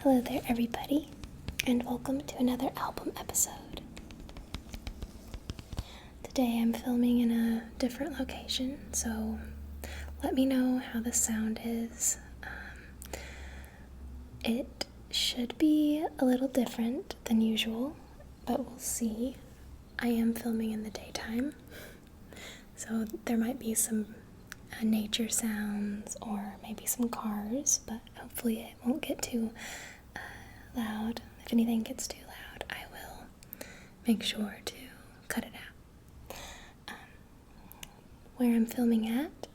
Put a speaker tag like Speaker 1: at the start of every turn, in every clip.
Speaker 1: Hello there, everybody, and welcome to another album episode. Today I'm filming in a different location, so let me know how the sound is. It should be a little different than usual, but we'll see. I am filming in the daytime, so there might be some nature sounds or maybe some cars, but hopefully it won't get too loud. If anything gets too loud, I will make sure to cut it out. Where I'm filming at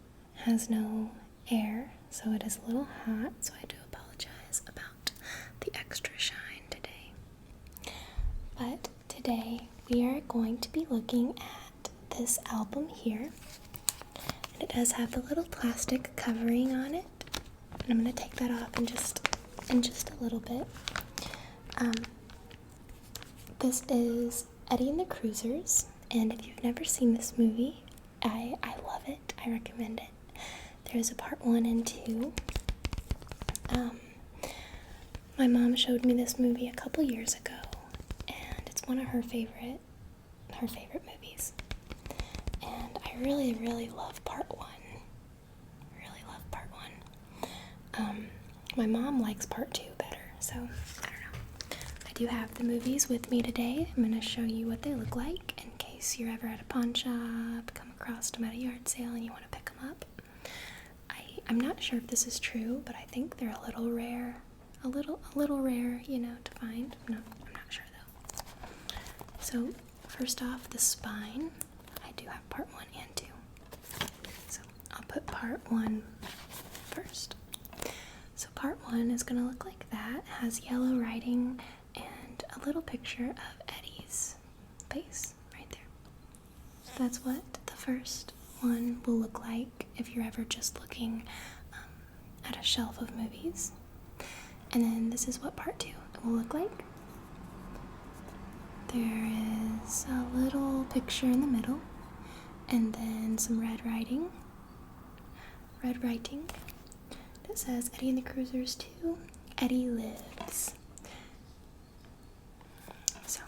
Speaker 1: has no air, so it is a little hot, so I do apologize about the extra shine today. But today we are going to be looking at this album here. And it does have the little plastic covering on it. And I'm going to take that off in just a little bit. This is Eddie and the Cruisers, and if you've never seen this movie, I love it. I recommend it. There's a part 1 and 2. My mom showed me this movie a couple years ago, and it's one of her favorite movies. And I really love part 1. My mom likes part 2 better, so I don't know. I do have the movies with me today. I'm going to show you what they look like in case you're ever at a pawn shop, come across them at a yard sale, and you want to pick them up. I'm not sure if this is true, but I think they're a little rare, to find. I'm not sure though. So first off, the spine. I do have part 1 and 2. So I'll put part 1 first. So part 1 is going to look like that. It has yellow writing and a little picture of Eddie's face right there. So that's what the first one will look like if you're ever just looking at a shelf of movies. And then this is what part 2 will look like. There is a little picture in the middle, and then some red writing. It says Eddie and the Cruisers 2, Eddie Lives. So,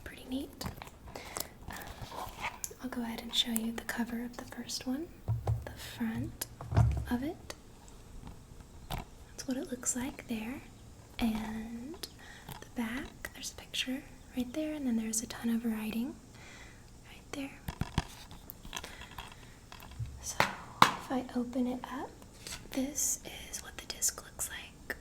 Speaker 1: pretty neat. I'll go ahead and show you the cover of the first one, the front of it. That's what it looks like there. And the back, there's a picture right there, and then there's a ton of writing right there. So, if I open it up, this is what the disc looks like.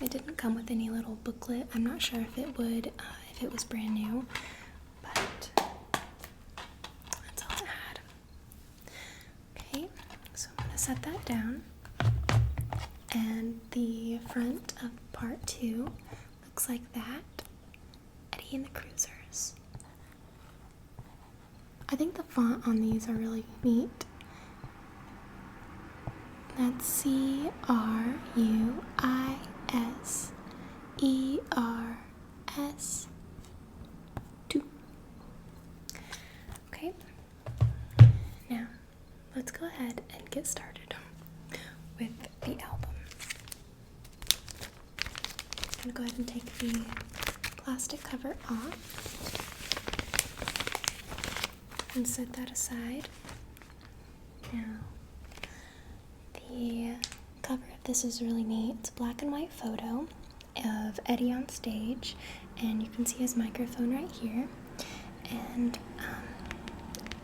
Speaker 1: It didn't come with any little booklet. I'm not sure if it would, if it was brand new, but that's all it had. Okay, so I'm going to set that down. And the front of part 2 looks like that. Eddie and the Cruisers. I think the font on these are really neat. That's CRUISERS 2. Okay, now let's go ahead and get started with the album. I'm going to go ahead and take the plastic cover off and set that aside. Now, the cover of this is really neat. It's a black and white photo of Eddie on stage, and you can see his microphone right here. And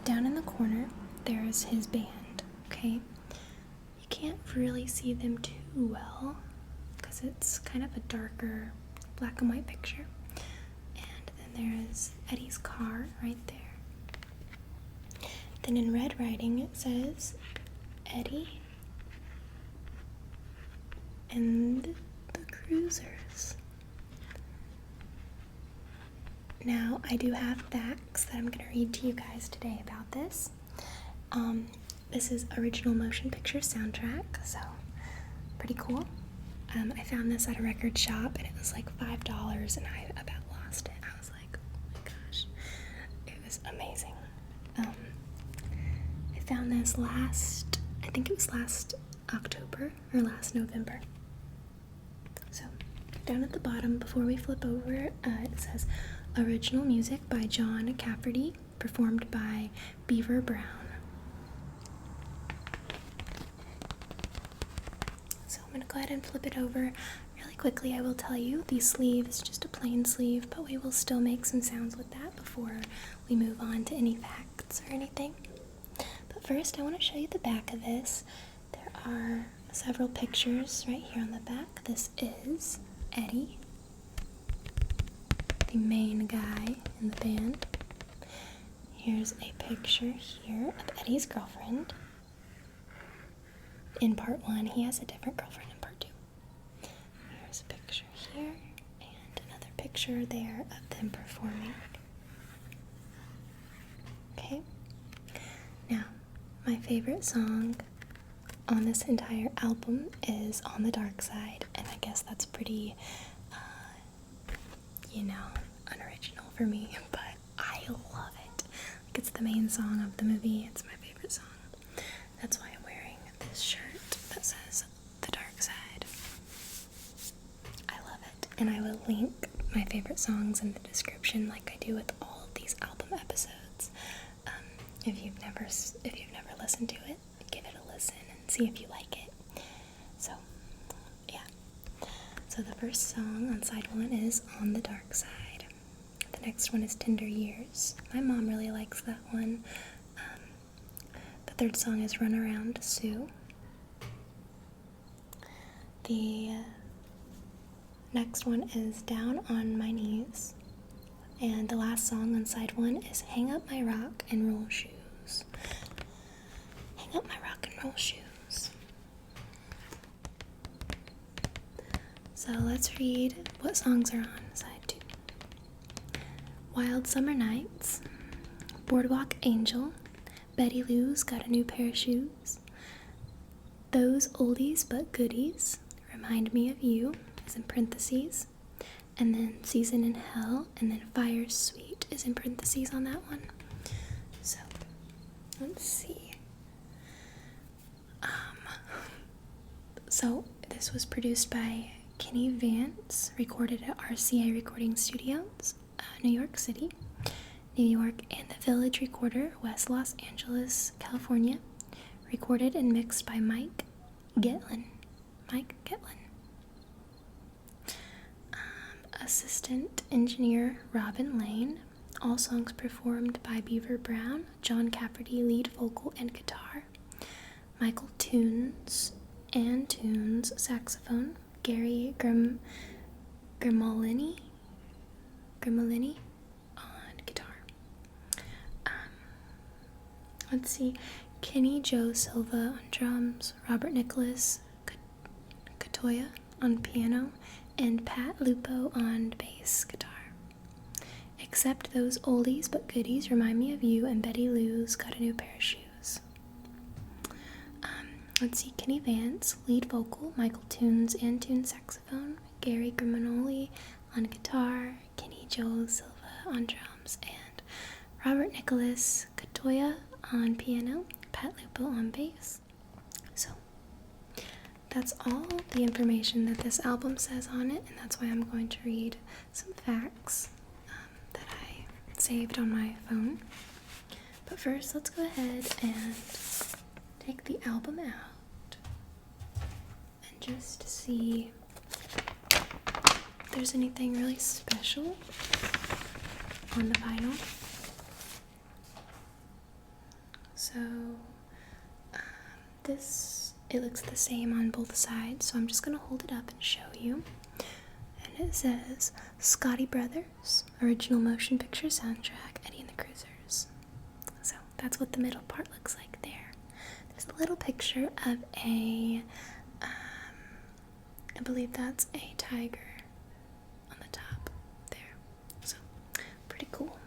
Speaker 1: down in the corner, there's his band, okay? You can't really see them too well because it's kind of a darker black and white picture. And then there's Eddie's car right there. Then in red writing it says Eddie and the Cruisers. Now, I do have facts that I'm going to read to you guys today about this. This is original motion picture soundtrack, so pretty cool. I found this at a record shop, and it was like $5, and I about lost it. I was like, oh my gosh, it was amazing. I found this last October, or last November. So, down at the bottom, before we flip over, it says original music by John Cafferty, performed by Beaver Brown. So I'm going to go ahead and flip it over really quickly. I will tell you the sleeve is just a plain sleeve, but we will still make some sounds with that before we move on to any facts or anything. But first I want to show you the back of this. There are several pictures right here on the back. This is Eddie, the main guy in the band. Here's a picture here of Eddie's girlfriend. In part 1, he has a different girlfriend in part 2. Here's a picture here, and another picture there of them performing. Okay, now my favorite song on this entire album is On the Dark Side, and I guess that's pretty, unoriginal for me, but I love it. Like, it's the main song of the movie. It's my favorite song. That's why I'm wearing this shirt that says The Dark Side. I love it, and I will link my favorite songs in the description like I do with all of these album episodes. If you've never listened to it, give it a listen and see if you like it. So, yeah. So the first song on side 1 is On the Dark Side. The next one is Tender Years. My mom really likes that one. The third song is Run Around Sue. The next one is Down on My Knees. And the last song on side 1 is Hang Up My Rock and Roll Shoes. Hang up my rock and roll shoes. So let's read what songs are on side 2. Wild Summer Nights, Boardwalk Angel, Betty Lou's Got a New Pair of Shoes, Those Oldies But Goodies, Remind Me of You, is in parentheses, and then Season in Hell, and then Fire Sweet is in parentheses on that one. So, let's see. So, this was produced by Kenny Vance, recorded at RCA Recording Studios, New York City, New York, and the Village Recorder, West Los Angeles, California, recorded and mixed by Mike Getlin. Assistant engineer Robin Lane. All songs performed by Beaver Brown, John Cafferty lead vocal and guitar, Michael Tunes saxophone, Gary Grimolini on guitar. Let's see, Kenny Joe Silva on drums, Robert Nicholas Katoya on piano, and Pat Lupo on bass guitar. Except Those Oldies But Goodies, Remind Me of You, and Betty Lou's Got a New Pair of Shoes. Let's see, Kenny Vance, lead vocal, Michael Tunes and tune saxophone, Gary Grimonoli on guitar, Kenny Joe Silva on drums, and Robert Nicholas Katoya on piano, Pat Lupo on bass. So, that's all the information that this album says on it, and that's why I'm going to read some facts that I saved on my phone. But first, let's go ahead and take the album out and just see if there's anything really special on the vinyl. So it looks the same on both sides, so I'm just going to hold it up and show you. And it says Scotty Brothers Original Motion Picture Soundtrack, Eddie and the Cruisers. So that's what the middle part looks like there. There's a little picture of I believe that's a tiger on the top there. So, pretty cool.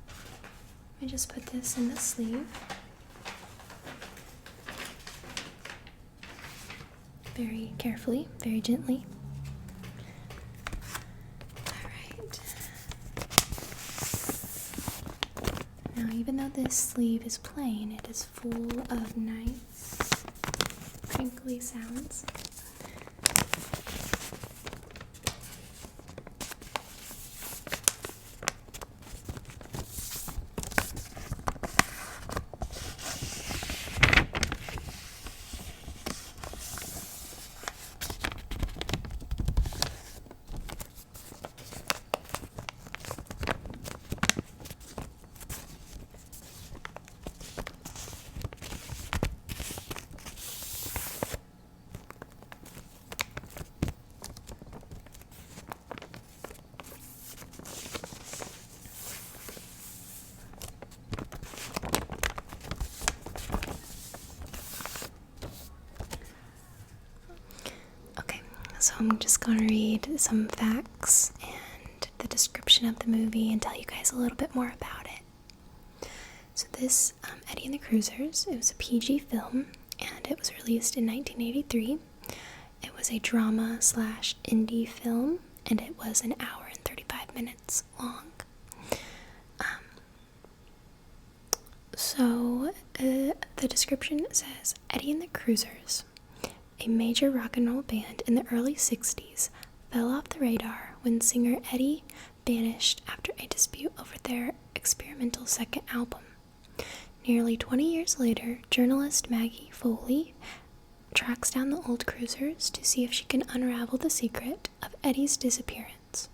Speaker 1: Let me just put this in the sleeve. Very carefully, very gently. Alright. Now, even though this sleeve is plain, it is full of nice crinkly sounds. So I'm just going to read some facts and the description of the movie and tell you guys a little bit more about it. So this, Eddie and the Cruisers, it was a PG film, and it was released in 1983. It was a drama/indie film, and it was an hour and 35 minutes long. The description says, Eddie and the Cruisers, a major rock and roll band in the early 60s, fell off the radar when singer Eddie vanished after a dispute over their experimental second album. Nearly 20 years later, journalist Maggie Foley tracks down the old Cruisers to see if she can unravel the secret of Eddie's disappearance.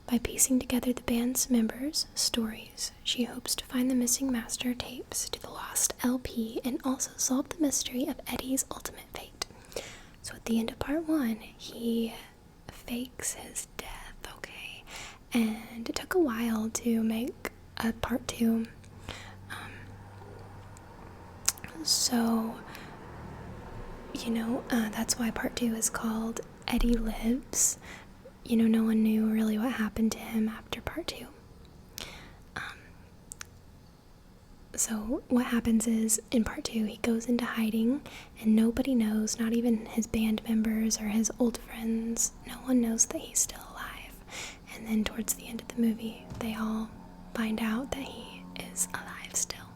Speaker 1: By piecing together the band's members' stories, she hopes to find the missing master tapes to the lost LP and also solve the mystery of Eddie's ultimate fate. So at the end of part 1, he fakes his death, okay? And it took a while to make a part 2. That's why part 2 is called Eddie Lives. No one knew really what happened to him after part 2. So what happens is, in part 2, he goes into hiding, and nobody knows, not even his band members or his old friends, no one knows that he's still alive. And then towards the end of the movie, they all find out that he is alive still.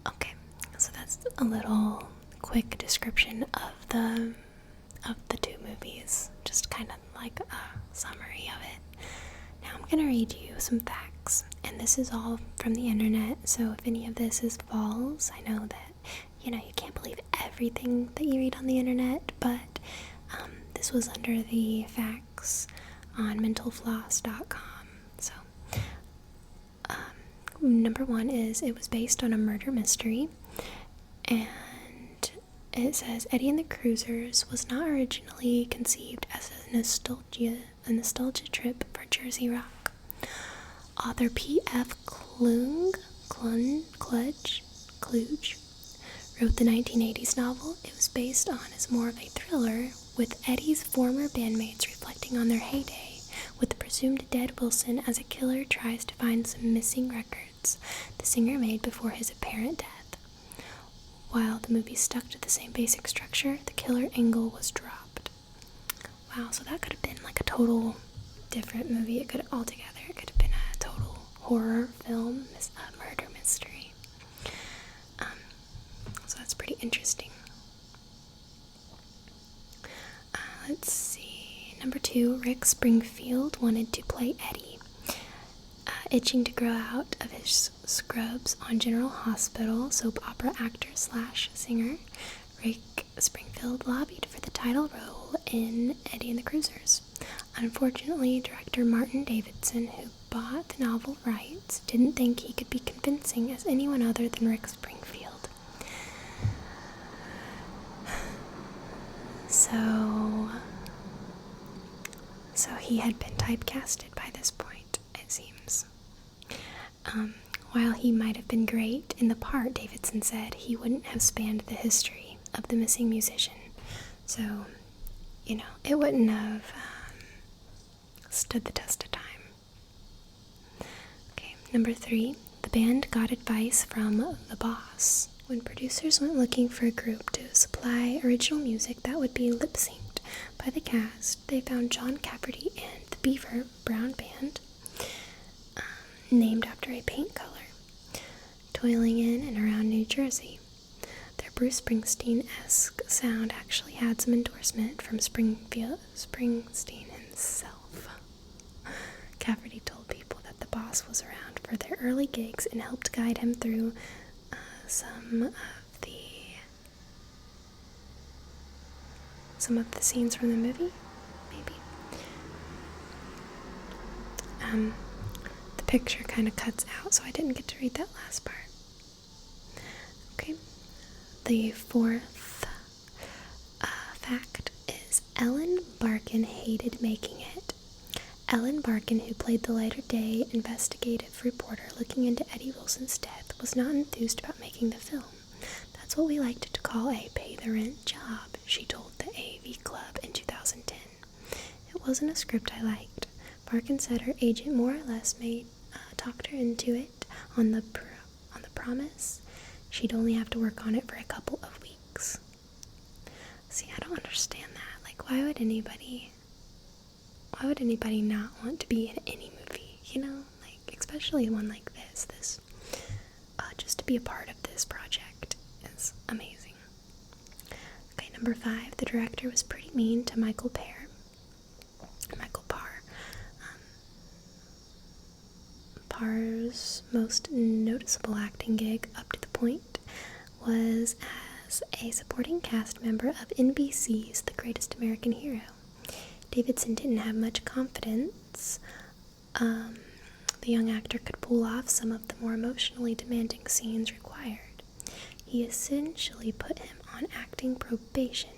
Speaker 1: Okay, so that's a little quick description of the 2 movies, just kind of like a summary of it. Now I'm going to read you some facts, and this is all from the internet, so if any of this is false, I know that, you can't believe everything that you read on the internet, but this was under the facts on mentalfloss.com. So, number 1 is it was based on a murder mystery, and it says Eddie and the Cruisers was not originally conceived as a nostalgia trip for Jersey Rock. Author P.F. Kluge wrote the 1980s novel. It was based on as more of a thriller, with Eddie's former bandmates reflecting on their heyday, with the presumed dead Wilson as a killer tries to find some missing records the singer made before his apparent death. While the movie stuck to the same basic structure, the killer angle was dropped. Wow, so that could have been like a total different movie. It could have been a total horror film, a murder mystery. So that's pretty interesting. Let's see. Number 2, Rick Springfield wanted to play Eddie. Itching to grow out of his scrubs on General Hospital, soap opera actor/singer, Rick Springfield lobbied for the title role in Eddie and the Cruisers. Unfortunately, director Martin Davidson, who bought the novel rights, didn't think he could be convincing as anyone other than Rick Springfield. So he had been typecasted by this point, it seems. While he might have been great in the part, Davidson said he wouldn't have spanned the history of the missing musician. So, it wouldn't have stood the test of time. Okay, number 3, the band got advice from the boss. When producers went looking for a group to supply original music that would be lip-synced by the cast, they found John Cafferty and the Beaver Brown Band, named after a paint color, toiling in and around New Jersey. Their Bruce Springsteen-esque sound actually had some endorsement from Springsteen himself. Cafferty told people that the boss was around for their early gigs and helped guide him through some of the scenes from the movie, maybe. The picture kind of cuts out, so I didn't get to read that last part. Okay, the fourth fact is Ellen Barkin hated making it. Ellen Barkin, who played the later-day investigative reporter looking into Eddie Wilson's death, was not enthused about making the film. That's what we liked to call a pay-the-rent job, she told the AV Club in 2010. It wasn't a script I liked. Barkin said her agent more or less talked her into it on the promise she'd only have to work on it for a couple of weeks. See, I don't understand that. Like, why would anybody not want to be in any movie, you know? Like, especially one like this, just to be a part of this project is amazing. Okay, number 5, the director was pretty mean to Michael Parr. Parr's most noticeable acting gig up to the point was as a supporting cast member of NBC's The Greatest American Hero. Davidson didn't have much confidence the young actor could pull off some of the more emotionally demanding scenes required. He essentially put him on acting probation.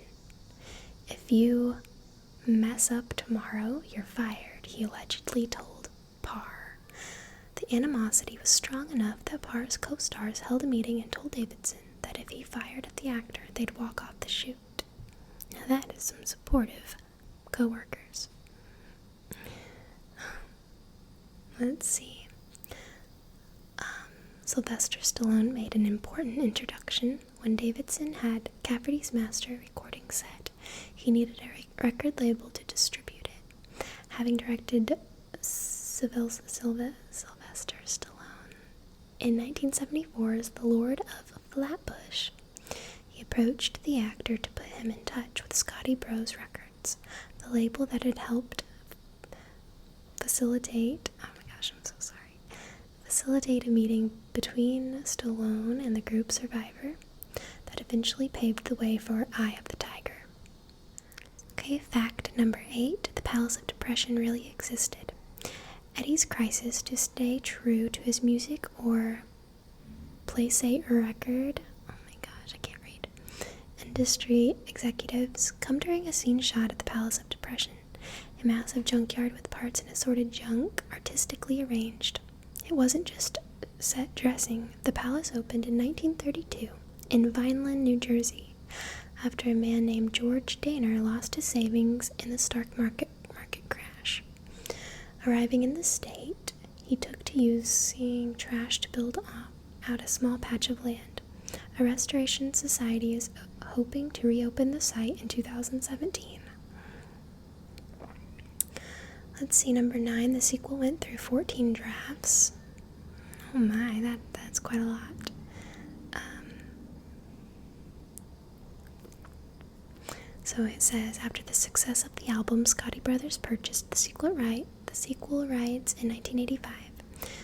Speaker 1: "If you mess up tomorrow, you're fired," he allegedly told Parr. The animosity was strong enough that Parr's co-stars held a meeting and told Davidson that if he fired at the actor, they'd walk off the shoot. Now that is some supportive co-workers. Let's see. Sylvester Stallone made an important introduction. When Davidson had Cafferty's master recording set, he needed a record label to distribute it. Having directed Sylvester Stallone in 1974's The Lord of Flatbush, he approached the actor to put him in touch with Scotty Bros Records, the label that had helped facilitate a meeting between Stallone and the group Survivor that eventually paved the way for Eye of the Tiger. Okay, fact number 8, the Palace of Depression really existed. Eddie's crisis to stay true to his music or place a record, industry executives come during a scene shot at the Palace of Depression, a massive junkyard with parts and assorted junk artistically arranged. It wasn't just set dressing. The palace opened in 1932 in Vineland, New Jersey, after a man named George Daner lost his savings in the stock market crash. Arriving in the state, he took to using trash to build out a small patch of land. A restoration society is hoping to reopen the site in 2017. Let's see, number 9, the sequel went through 14 drafts. Oh my, that's quite a lot. So it says, after the success of the album, Scotti Brothers purchased the sequel rights in 1985.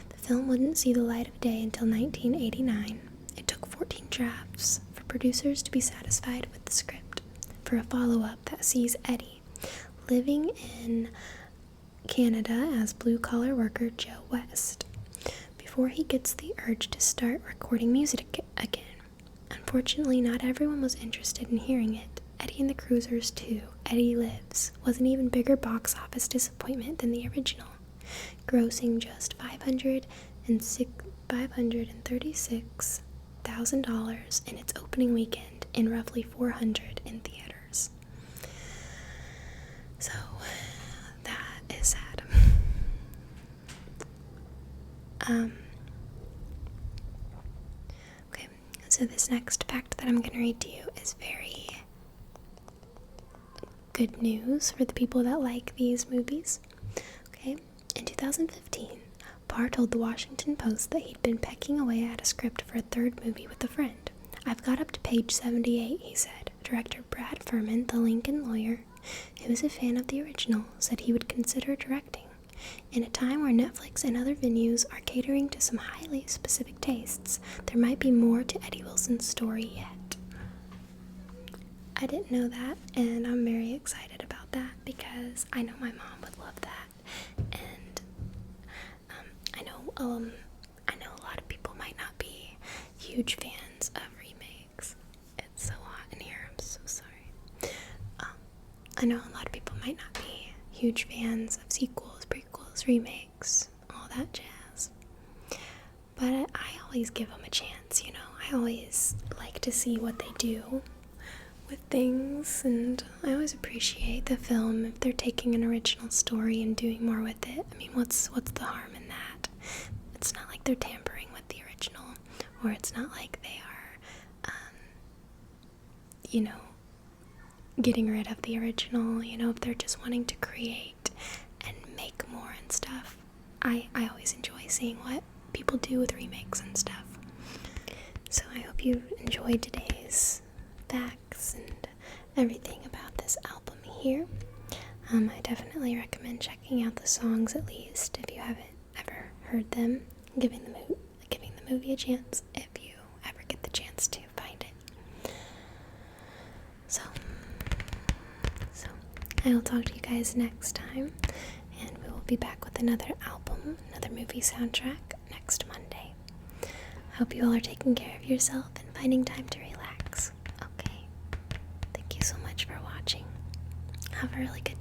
Speaker 1: The film wouldn't see the light of day until 1989. It took 14 drafts for producers to be satisfied with the script for a follow-up that sees Eddie living in Canada as blue-collar worker Joe West before he gets the urge to start recording music again. Unfortunately, not everyone was interested in hearing it. Eddie and the Cruisers 2, Eddie Lives, was an even bigger box office disappointment than the original, grossing just $536,000 in its opening weekend and roughly $400 in theaters. So, that is sad. Okay, so this next fact that I'm going to read to you is very good news for the people that like these movies. Okay, in 2015, Parr told the Washington Post that he'd been pecking away at a script for a third movie with a friend. I've got up to page 78, he said. Director Brad Furman, the Lincoln lawyer, who was a fan of the original, said he would consider directing. In a time where Netflix and other venues are catering to some highly specific tastes, there might be more to Eddie Wilson's story yet. I didn't know that, and I'm very excited about that because I know my mom would love that. And I know a lot of people might not be huge fans of remakes. It's so hot in here, I'm so sorry. I know a lot of people might not be huge fans of sequels, prequels, remakes, all that jazz. But I always give them a chance, you know. I always like to see what they do with things, and I always appreciate the film if they're taking an original story and doing more with it. I mean, what's the harm in that? It's not like they're tampering with the original, or it's not like they are, getting rid of the original, if they're just wanting to create and make more and stuff. I always enjoy seeing what people do with remakes and stuff. So I hope you enjoyed today's facts and everything about this album here. I definitely recommend checking out the songs at least if you haven't ever heard them, giving the movie a chance if you ever get the chance to find it. So I will talk to you guys next time, and we will be back with another album, another movie soundtrack next Monday. I hope you all are taking care of yourself and finding time to relax. Okay. Thank you so much for watching. Have a really good day.